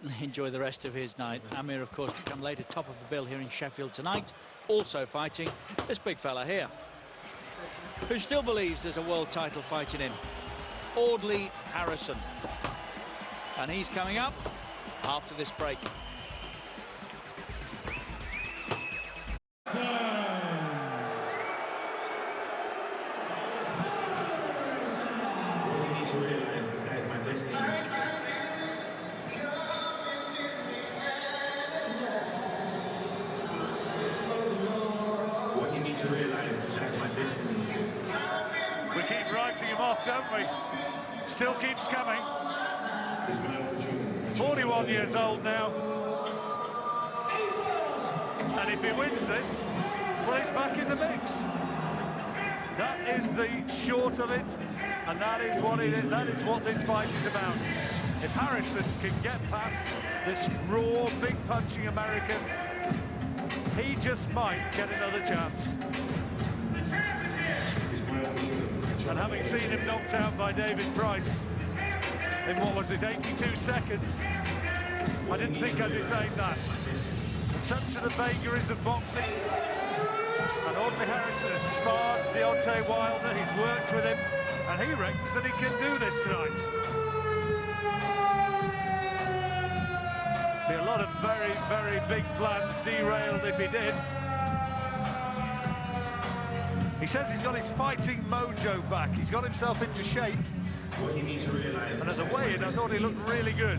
certainly enjoy the rest of his night. Amir, of course, to come later, top of the bill here in Sheffield tonight, also fighting this big fella here, who still believes there's a world title fighting him, Audley Harrison. And he's coming up after this break. We keep writing him off, don't we? Still keeps coming. 41 years old now. And if he wins this, well, he's back in the mix. That is the short of it, and that is what it is. That is what this fight is about. If Harrison can get past this raw, big punching American, he just might get another chance. And having seen him knocked out by David Price in, what was it, 82 seconds, I didn't think I'd be saying that. And such are the vagaries of boxing. And Audley Harrison has sparred Deontay Wilder, he's worked with him, and he reckons that he can do this tonight. Be a lot of very, very big plans derailed if he did. He says he's got his fighting mojo back. He's got himself into shape. And at the weigh-in, I thought he looked really good.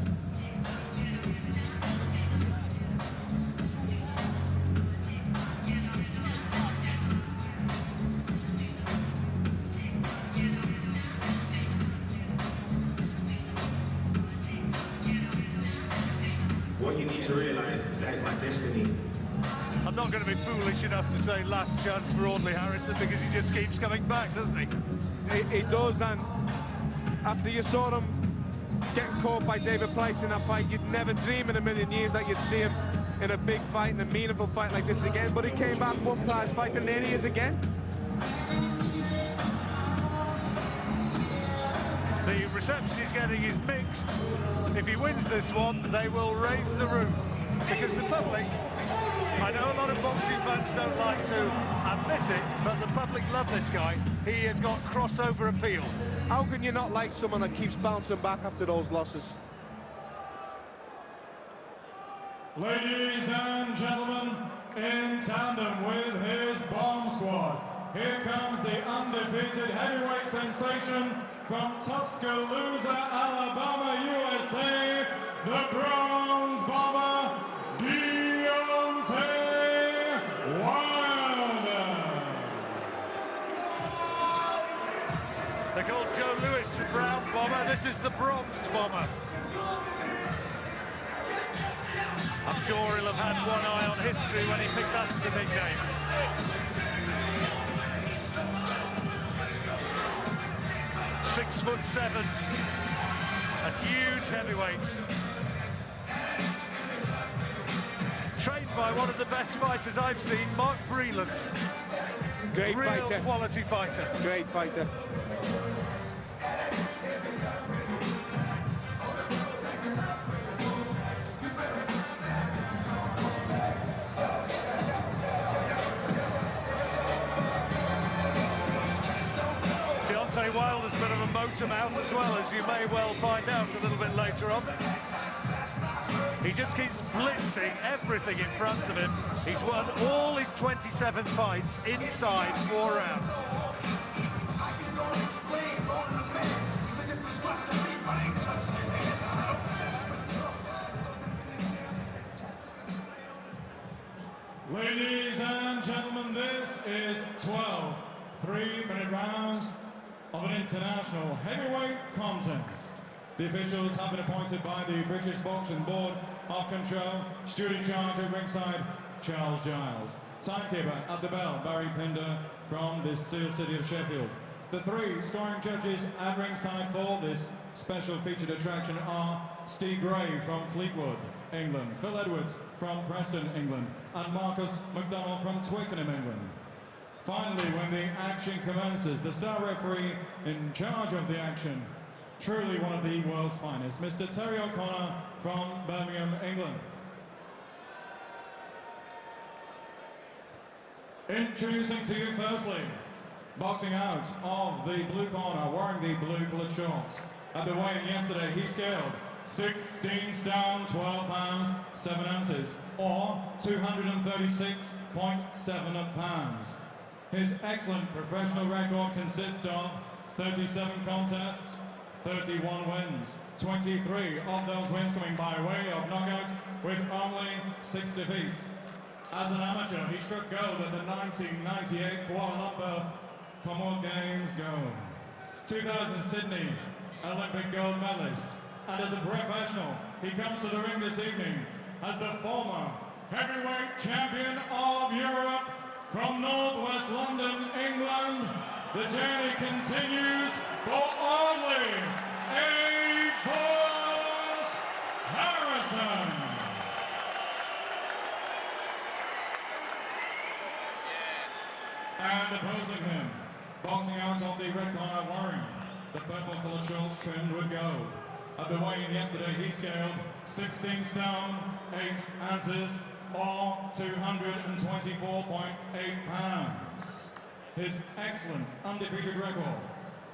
What you need to realise is that is my destiny. I'm not going to be foolish enough to say last chance for Audley Harrison, because he just keeps coming back, doesn't he? He does, and after you saw him getting caught by David Price in that fight, you'd never dream in a million years that you'd see him in a big fight, in a meaningful fight like this again. But he came back, one prize fight, and there he is again. The reception he's getting is mixed. If he wins this one, they will raise the roof, because the public, I know a lot of boxing fans don't like to admit it, but the public love this guy. He has got crossover appeal. How can you not like someone that keeps bouncing back after those losses? Ladies and gentlemen, in tandem with his bomb squad, here comes the undefeated heavyweight sensation from Tuscaloosa, Alabama, USA, the bronze bomber, Deontay Wilder. They call Joe Louis the brown bomber. This is the bronze bomber. I'm sure he'll have had one eye on history when he picked that as a nickname. .6'7", a huge heavyweight. Trained by one of the best fighters I've seen, Mark Breland. Great Real fighter. Quality fighter. Great fighter. Deontay Wilder's a bit of a motor mouth as well, as you may well find out a little bit later on. He just keeps blitzing everything in front of him. He's won all his 27 fights inside 4 rounds. Ladies and gentlemen, this is 12 3-minute rounds of an international heavyweight contest. The officials have been appointed by the British Boxing Board of Control. Steward in charge at ringside, Charles Giles. Timekeeper at the bell, Barry Pinder from the Steel City of Sheffield. The 3 scoring judges at ringside for this special featured attraction are Steve Gray from Fleetwood, England, Phil Edwards from Preston, England, and Marcus McDonald from Twickenham, England. Finally, when the action commences, the star referee in charge of the action truly one of the world's finest, Mr. Terry O'Connor from Birmingham, England. Introducing to you firstly, boxing out of the blue corner, wearing the blue coloured shorts. At the weigh-in yesterday, he scaled 16 stone, 12 pounds, 7 ounces, or 236.7 pounds. His excellent professional record consists of 37 contests, 31 wins, 23 of those wins coming by way of knockout, with only 6 defeats. As an amateur, he struck gold at the 1998 Kuala Lumpur Commonwealth Games Gold, 2000 Sydney Olympic gold medalist, and as a professional, he comes to the ring this evening as the former heavyweight champion of Europe from northwest London, England. The journey continues for Audley Harrison. And opposing him, boxing out on the red corner, wearing the purple colour shorts trimmed with gold. At the weigh-in yesterday, he scaled 16 stone, 8 ounces, or 224.8 pounds. His excellent undefeated record,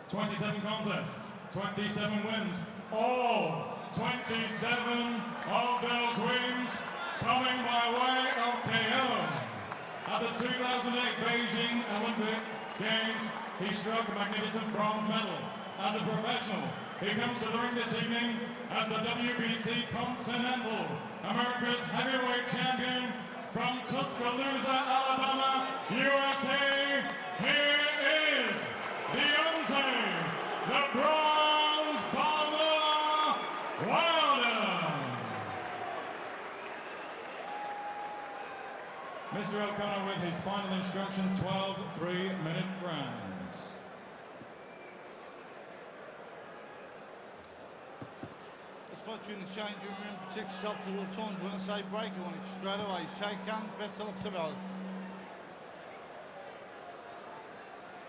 27 contests, 27 wins, all 27 of those wins coming by way of KO. At the 2008 Beijing Olympic Games, he struck a magnificent bronze medal. As a professional, he comes to the ring this evening as the WBC Continental America's heavyweight champion from Tuscaloosa, Alabama, USA. Here is Deontay, the Bronze Bomber Wilder. Mr. O'Connor with his final instructions, 12 3-minute rounds. Spot you in the change room and protect yourself at all times. When I say break, I want it straight away. Shake hands, best of luck.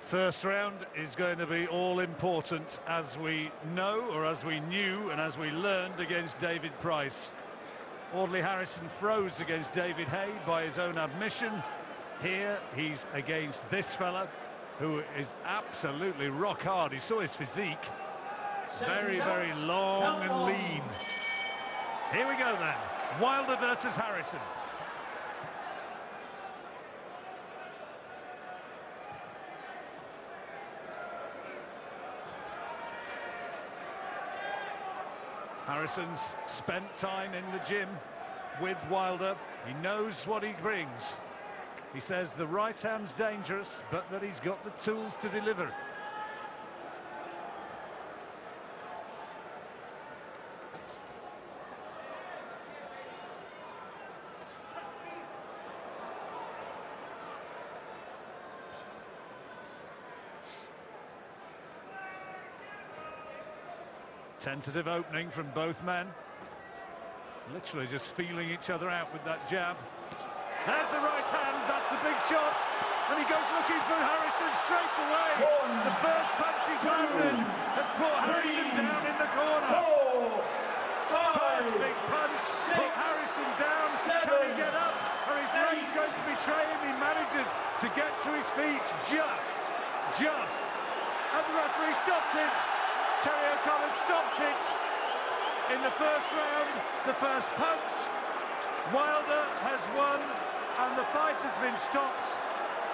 First round is going to be all important, as we know, or as we knew, and as we learned against David Price. Audley Harrison froze against David Hay by his own admission. Here he's against this fella, who is absolutely rock hard. He saw his physique. Very, very long and lean. Here we go then. Wilder versus Harrison. Harrison's spent time in the gym with Wilder. He knows what he brings. He says the right hand's dangerous, but that he's got the tools to deliver. Tentative opening from both men. Literally just feeling each other out with that jab. There's the right hand, that's the big shot. And he goes looking for Harrison straight away. The first punch he's landed has put Harrison down in the corner. First big punch put Harrison down. Can he get up? Or his leg's going to betray him? He manages to get to his feet just. And the referee stopped it. Terry O'Connor stopped it in the first round, the first punch. Wilder has won, and the fight has been stopped.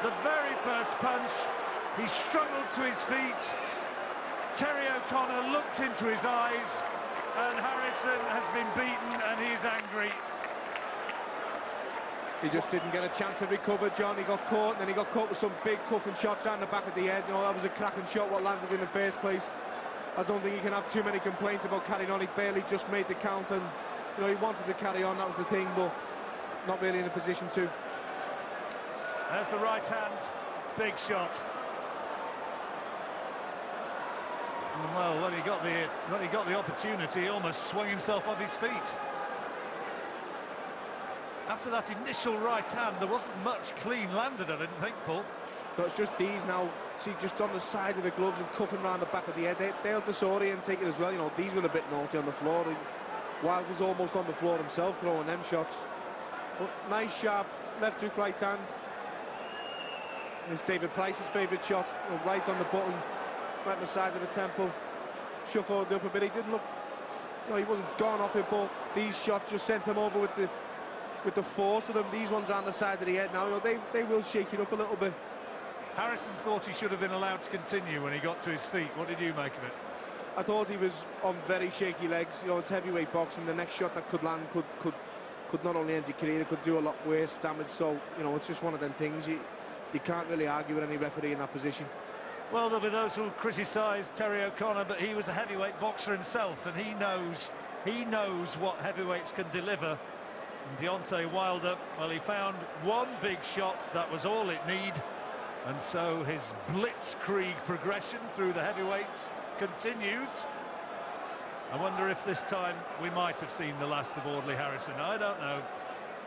The very first punch, he struggled to his feet. Terry O'Connor looked into his eyes, and Harrison has been beaten, and he's angry. He just didn't get a chance to recover, John. He got caught, and then he got caught with some big cuffing shots around the back of the head. You know, that was a cracking shot what landed in the first place. I don't think he can have too many complaints about carrying on. He barely just made the count, and you know, he wanted to carry on, that was the thing, but not really in a position to. There's the right hand, big shot. And well, when he got the opportunity, he almost swung himself off his feet. After that initial right hand, there wasn't much clean landed, I didn't think, Paul. But it's just these now, see, just on the side of the gloves and cuffing around the back of the head, they'll disorient it as well. You know, these were a bit naughty on the floor. Wilder's almost on the floor himself throwing them shots. But nice, sharp, left hook, right hand. It's David Price's favourite shot, right on the button, right on the side of the temple. Shook Audley up a bit. He didn't look, you know, he wasn't gone off it, but these shots just sent him over with the force of them. These ones are on the side of the head now. You know, they will shake it up a little bit. Harrison thought he should have been allowed to continue when he got to his feet. What did you make of it? I thought he was on very shaky legs. You know, it's heavyweight boxing. The next shot that could land could not only end your career, it could do a lot worse damage. So, you know, it's just one of them things. You can't really argue with any referee in that position. Well, there'll be those who'll criticise Terry O'Connor, but he was a heavyweight boxer himself, and he knows what heavyweights can deliver. And Deontay Wilder, well, he found one big shot. That was all it need. And so his blitzkrieg progression through the heavyweights continues. I wonder if this time we might have seen the last of Audley Harrison. I don't know.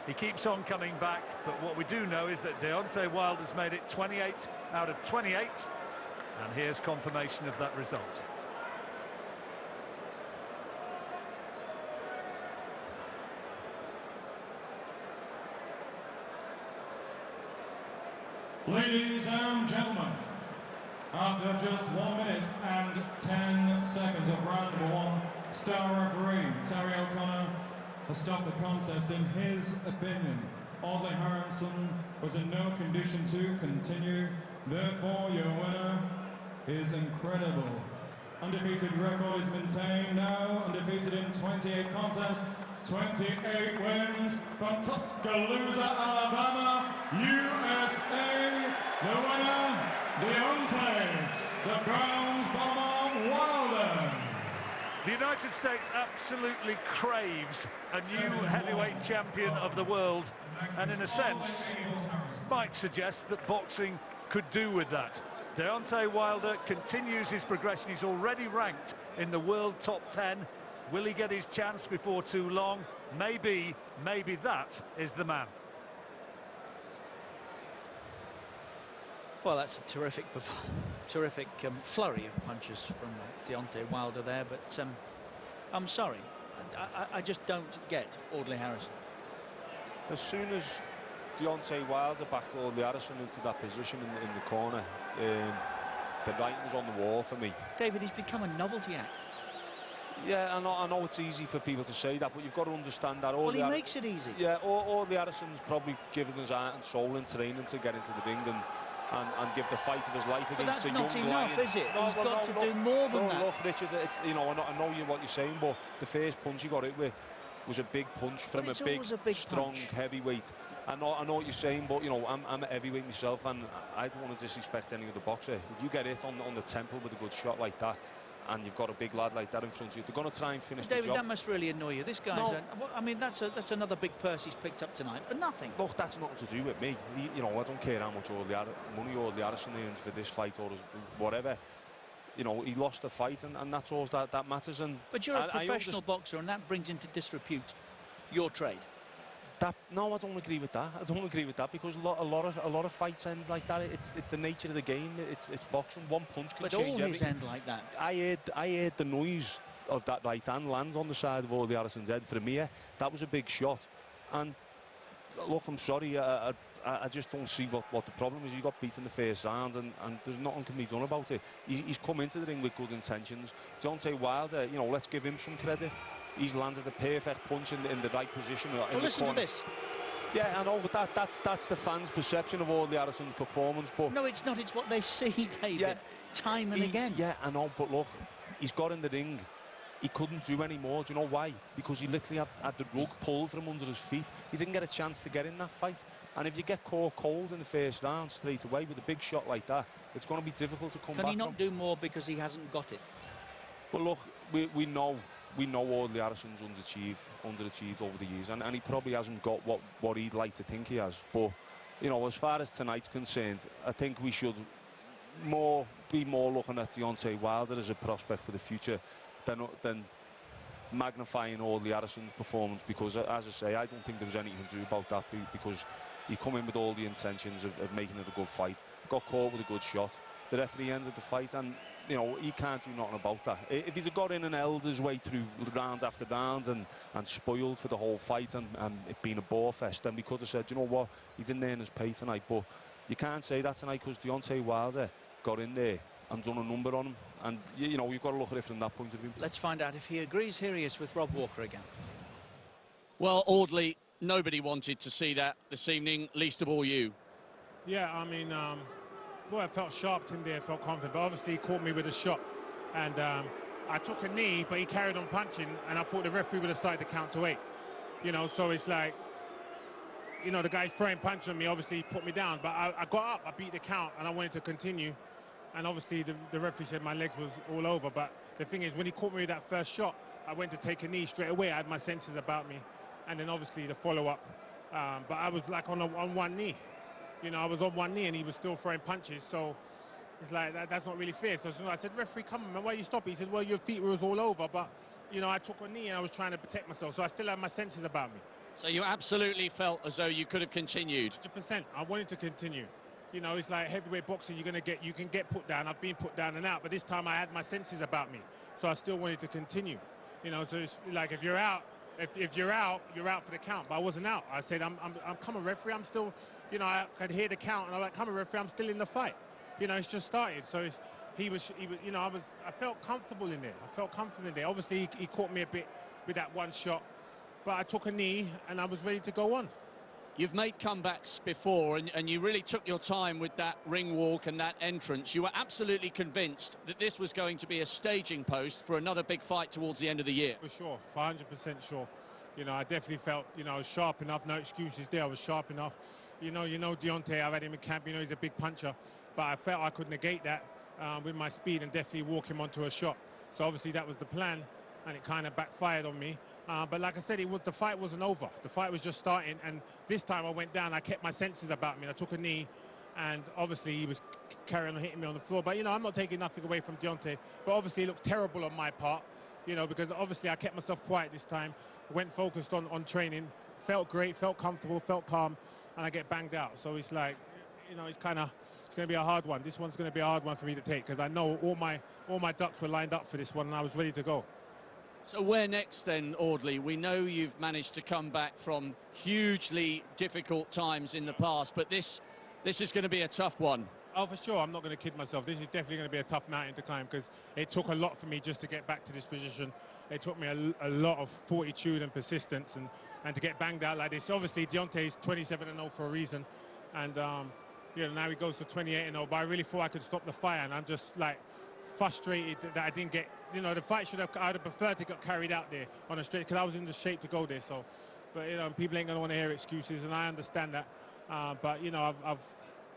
He keeps on coming back, but what we do know is that Deontay Wilder's made it 28 out of 28, and here's confirmation of that result. Ladies and gentlemen, after just 1 minute and 10 seconds of round number 1, star referee Terry O'Connor has stopped the contest. In his opinion, Audley Harrison was in no condition to continue. Therefore, your winner is incredible. Undefeated record is maintained now, undefeated in 28 contests, 28 wins from Tuscaloosa, Alabama, USA. The winner, Deontay, the Browns Bomber Wilder. The United States absolutely craves a new heavyweight champion of the world, and in a sense might suggest that boxing could do with that. Deontay Wilder continues his progression. He's already ranked in the world top 10. Will he get his chance before too long? Maybe that is the man. Well, that's a terrific flurry of punches from Deontay Wilder there, but I'm sorry, I just don't get Audley Harrison. As soon as Deontay Wilder backed Audley Harrison into that position in the corner, the writing's on the wall for me. David, he's become a novelty act. Yeah, I know it's easy for people to say that, but you've got to understand that. Well, he makes it easy. Yeah, Audley Harrison's probably given his heart and soul in training to get into the ring and give the fight of his life against a young lion. But that's not enough, is it? He's got to do more than that. Look, Richard, it's, you know, I know what you're saying, but the first punch he got it with was a big punch from a big strong heavyweight. I know what you're saying, but you know, I'm a heavyweight myself, and I don't want to disrespect any other boxer. If you get it on the temple with a good shot like that, and you've got a big lad like that in front of you, they're going to try and finish the job. David, that must really annoy you. This guy's, I mean, that's another big purse he's picked up tonight for nothing. Look, that's nothing to do with me. You know, I don't care how much money Audley Harrison earns for this fight or whatever. You know, he lost the fight, and that's all that matters. But you're a professional boxer, and that brings into disrepute your trade. No, I don't agree with that. I don't agree with that, because a lot of fights end like that. It's the nature of the game. It's boxing. One punch can change everything. But all his end like that. I heard the noise of that right hand lands on the side of Audley Harrison's head. For me, that was a big shot. And look, I'm sorry, I just don't see what the problem is. He got beat in the first round, and there's nothing can be done about it. He's come into the ring with good intentions. Deontay Wilder, you know, let's give him some credit. He's landed a perfect punch in the right position. Well, listen to this. Yeah, I know, but that's the fans' perception of Audley Harrison's performance. But no, it's not. It's what they see, David. Yeah, time and again. Yeah, I know, but look, he's got in the ring. He couldn't do any more. Do you know why? Because he literally had the rug pulled from under his feet. He didn't get a chance to get in that fight. And if you get caught cold in the first round straight away with a big shot like that, it's going to be difficult to come back. Can he not do more because he hasn't got it? Well, look, we know Audley Harrison's underachieved over the years, and he probably hasn't got what he'd like to think he has. But you know, as far as tonight's concerned, I think we should be more looking at Deontay Wilder as a prospect for the future than magnifying Audley Harrison's performance, because, as I say, I don't think there was anything to do about that, because he come in with all the intentions of making it a good fight, got caught with a good shot. The referee ended the fight, and you know, he can't do nothing about that. If he'd have got in and held his way through rounds after rounds and spoiled for the whole fight and it being a bore fest, then we could have said, you know what, he didn't earn his pay tonight. But you can't say that tonight, because Deontay Wilder got in there and done a number on him, and you know, you've got to look at it from that point of view. Let's find out if he agrees. Here he is with Rob Walker again. Well, Audley, nobody wanted to see that this evening, least of all you. Yeah, I mean, boy, I felt sharp in there, felt confident, but obviously he caught me with a shot, and I took a knee, but he carried on punching, and I thought the referee would have started to count to 8. You know, so it's like, you know, the guy's throwing punches on me, obviously he put me down, but I got up, I beat the count, and I wanted to continue, and obviously the referee said my legs was all over. But the thing is, when he caught me with that first shot, I went to take a knee straight away. I had my senses about me, and then obviously the follow-up, but I was like on one knee. You know, I was on one knee and he was still throwing punches, so it's like, that's not really fair. So I said, referee, come on, man, why you stop? He said, well, your feet was all over, but, you know, I took a knee and I was trying to protect myself, so I still had my senses about me. So you absolutely felt as though you could have continued? 100%. I wanted to continue. You know, it's like heavyweight boxing, you can get put down. I've been put down and out, but this time I had my senses about me, so I still wanted to continue. You know, so it's like, if you're out, you're out for the count. But I wasn't out. I said, I'm come a referee. I'm still, you know, I could hear the count, and I'm like, come a referee. I'm still in the fight. You know, it's just started. So he was, you know, I felt comfortable in there. I felt comfortable in there. Obviously, he caught me a bit with that one shot, but I took a knee and I was ready to go on. You've made comebacks before, and you really took your time with that ring walk and that entrance. You were absolutely convinced that this was going to be a staging post for another big fight towards the end of the year. For sure, 100% sure. You know, I definitely felt, you know, I was sharp enough. No excuses there. I was sharp enough. You know Deontay, I've had him in camp. You know, he's a big puncher, but I felt I could negate that with my speed and definitely walk him onto a shot. So obviously that was the plan, and it kind of backfired on me. But like I said, the fight wasn't over. The fight was just starting, and this time I went down. I kept my senses about me, and I took a knee, and obviously he was carrying on hitting me on the floor. But, you know, I'm not taking nothing away from Deontay, but obviously it looked terrible on my part, you know, because obviously I kept myself quiet this time, went focused on training, felt great, felt comfortable, felt calm, and I get banged out. So it's like, you know, it's going to be a hard one. This one's going to be a hard one for me to take, because I know all my ducks were lined up for this one, and I was ready to go. So where next then, Audley? We know you've managed to come back from hugely difficult times in the past, but this is going to be a tough one. Oh, for sure. I'm not going to kid myself. This is definitely going to be a tough mountain to climb, because it took a lot for me just to get back to this position. It took me a lot of fortitude and persistence, and to get banged out like this. Obviously, Deontay's 27-0 for a reason, and you know, now he goes to 28-0. But I really thought I could stop the fire, and I'm just like frustrated that I didn't get. You know, the fight I'd have preferred to get carried out there on a straight, because I was in the shape to go there. So, but you know, people ain't gonna want to hear excuses, and I understand that. But you know,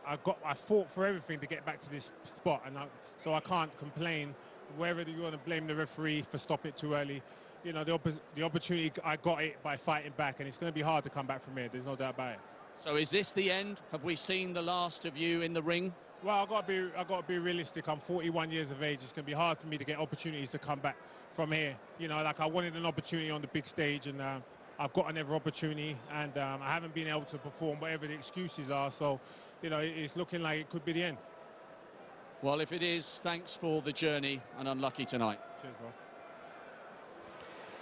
I fought for everything to get back to this spot, and so I can't complain. Whether you want to blame the referee for stopping it too early, you know, the opportunity, I got it by fighting back, and it's going to be hard to come back from here. There's no doubt about it. So is this the end? Have we seen the last of you in the ring? Well, I got to be realistic. I'm 41 years of age. It's going to be hard for me to get opportunities to come back from here. You know, like I wanted an opportunity on the big stage, and I've got another opportunity, and I haven't been able to perform whatever the excuses are. So, you know, it's looking like it could be the end. Well, if it is, thanks for the journey, and unlucky tonight. Cheers, bro.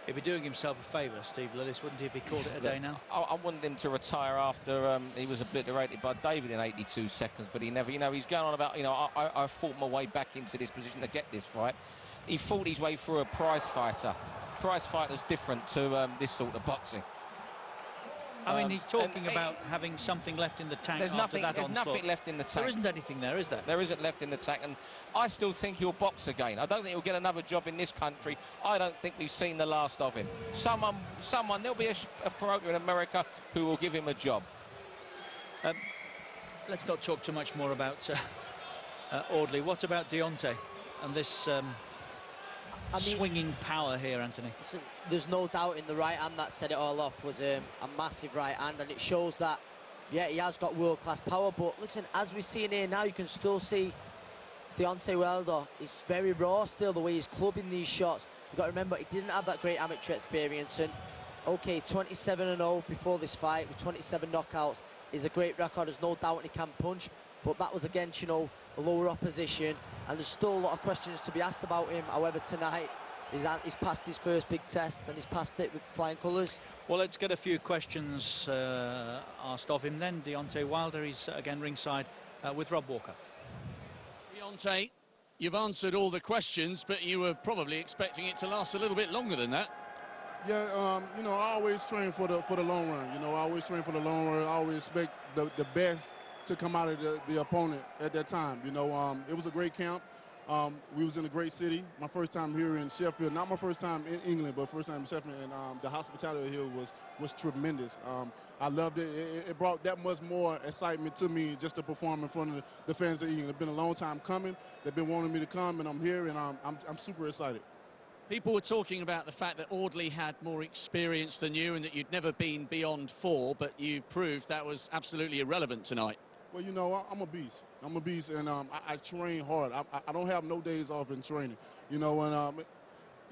He'd be doing himself a favour, Steve Lillis, wouldn't he, if he called it a day now? I wanted him to retire after he was obliterated by David in 82 seconds, but he never, you know, he's going on about, you know, I fought my way back into this position to get this fight. He fought his way through a prize fighter. Prize fighter's different to this sort of boxing. I mean, he's talking about having something left in the tank. There's after that nothing left in the tank. There isn't anything there, is there? There isn't left in the tank, and I still think he'll box again. I don't think he'll get another job in this country. I don't think we've seen the last of him. There'll be a promoter in America who will give him a job. Let's not talk too much more about Audley. What about Deontay and this swinging power here, Anthony? There's no doubt in the right hand that set it all off was a massive right hand, and it shows that, yeah, he has got world-class power. But listen, as we see in here now, you can still see Deontay Wilder is very raw still, the way he's clubbing these shots. You've got to remember, he didn't have that great amateur experience, and okay, 27-0 before this fight with 27 knockouts is a great record. There's no doubt he can punch, but that was against, you know, a lower opposition, and there's still a lot of questions to be asked about him. However, tonight he's passed his first big test, and he's passed it with flying colours. Well, let's get a few questions asked of him then. Deontay Wilder, he's again ringside with Rob Walker. Deontay, you've answered all the questions, but you were probably expecting it to last a little bit longer than that. Yeah, you know, I always train for the long run. You know, I always train for the long run. I always expect the best to come out of the opponent at that time. You know, it was a great camp. We was in a great city. My first time here in Sheffield, not my first time in England, but first time in Sheffield, and the hospitality here was tremendous. I loved it. It brought that much more excitement to me just to perform in front of the fans of England. It's been a long time coming. They've been wanting me to come, and I'm here, and I'm super excited. People were talking about the fact that Audley had more experience than you and that you'd never been beyond 4, but you proved that was absolutely irrelevant tonight. Well, you know, I'm a beast. I'm a beast, and I train hard. I don't have no days off in training. You know, and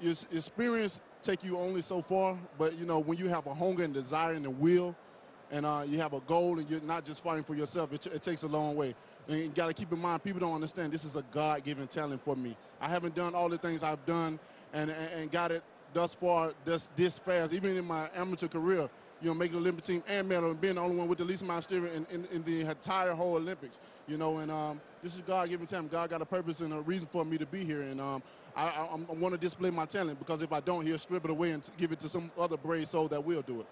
your experience take you only so far, but, you know, when you have a hunger and desire and a will, and you have a goal and you're not just fighting for yourself, it takes a long way. And you got to keep in mind, people don't understand this is a God-given talent for me. I haven't done all the things I've done and got it thus far this fast, even in my amateur career. You know, making the Olympic team and medal and being the only one with the least amount of steering in the entire whole Olympics. You know, and this is God-given talent. God got a purpose and a reason for me to be here, and I want to display my talent, because if I don't, he'll strip it away and give it to some other brave soul that will do it.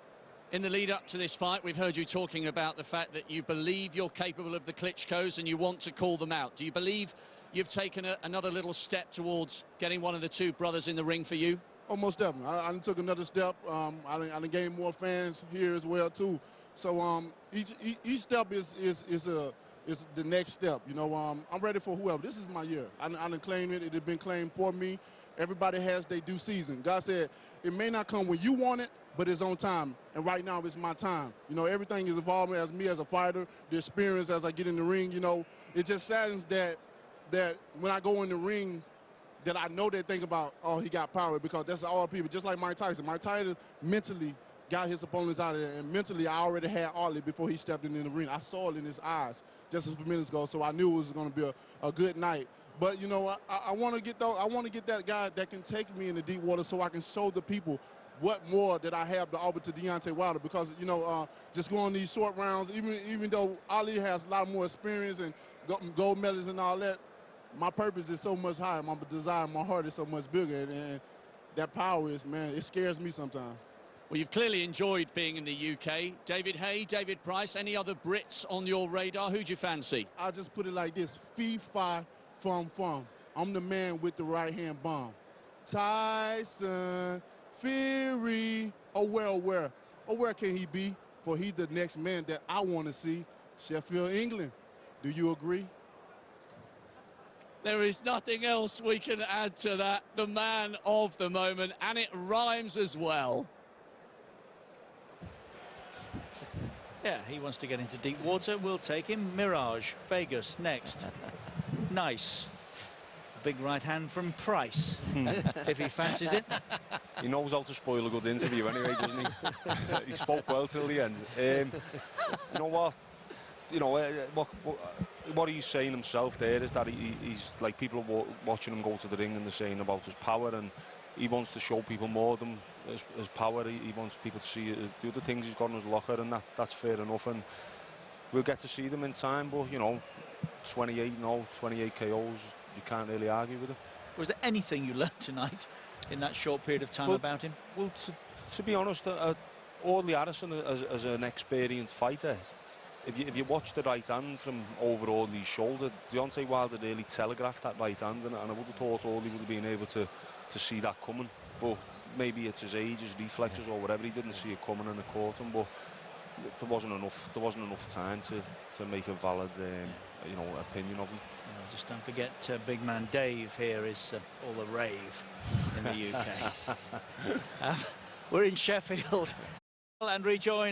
In the lead up to this fight, we've heard you talking about the fact that you believe you're capable of the Klitschkos and you want to call them out. Do you believe you've taken another little step towards getting one of the two brothers in the ring for you? Oh, most definitely. I took another step. I gained more fans here as well too. So each step is the next step. You know, I'm ready for whoever. This is my year. I done claimed it. It had been claimed for me. Everybody has their due season. God said it may not come when you want it, but it's on time. And right now it's my time. You know, everything is evolving as me as a fighter. The experience as I get in the ring. You know, it just saddens that when I go in the ring, that I know they think about, oh, he got power, because that's all people, just like Mike Tyson. Mike Tyson mentally got his opponents out of there, and mentally I already had Audley before he stepped in the ring. I saw it in his eyes just a few minutes ago, so I knew it was going to be a good night. But, you know, I want to get that guy that can take me in the deep water so I can show the people what more that I have to offer to Deontay Wilder, because, you know, just going these short rounds, even though Ali has a lot more experience and gold medals and all that, my purpose is so much higher. My desire, my heart is so much bigger, and that power is, man, it scares me sometimes. Well, you've clearly enjoyed being in the UK. David Haye, David Price, any other Brits on your radar? Who'd you fancy? I'll just put it like this: fee, fi, fum. I'm the man with the right-hand bomb. Tyson Fury, where can he be? For he's the next man that I want to see. Sheffield, England. Do you agree? There is nothing else we can add to that. The man of the moment, and it rhymes as well. Yeah, he wants to get into deep water. We'll take him. Mirage, Vegas next. Nice. Big right hand from Price, if he fancies it. He knows how to spoil a good interview anyway, doesn't he? He spoke well till the end. You know what? You know, what he's saying himself there is that he's like, people are watching him go to the ring and they're saying about his power, and he wants to show people more than his power. He wants people to see the other things he's got in his locker, and that's fair enough, and we'll get to see them in time. But, you know, 28 KOs, you can't really argue with him. Was there anything you learned tonight in that short period of time about him? Well, to be honest, Audley Harrison, as an experienced fighter, if you watch the right hand from over Audley's shoulder, Deontay Wilder really telegraphed that right hand, and I would have thought Audley would have been able to see that coming. But maybe it's his age, his reflexes, or whatever. He didn't see it coming and it caught him. But there wasn't enough time to make a valid, you know, opinion of him. Just don't forget, big man Dave here is all the rave in the UK. We're in Sheffield and rejoin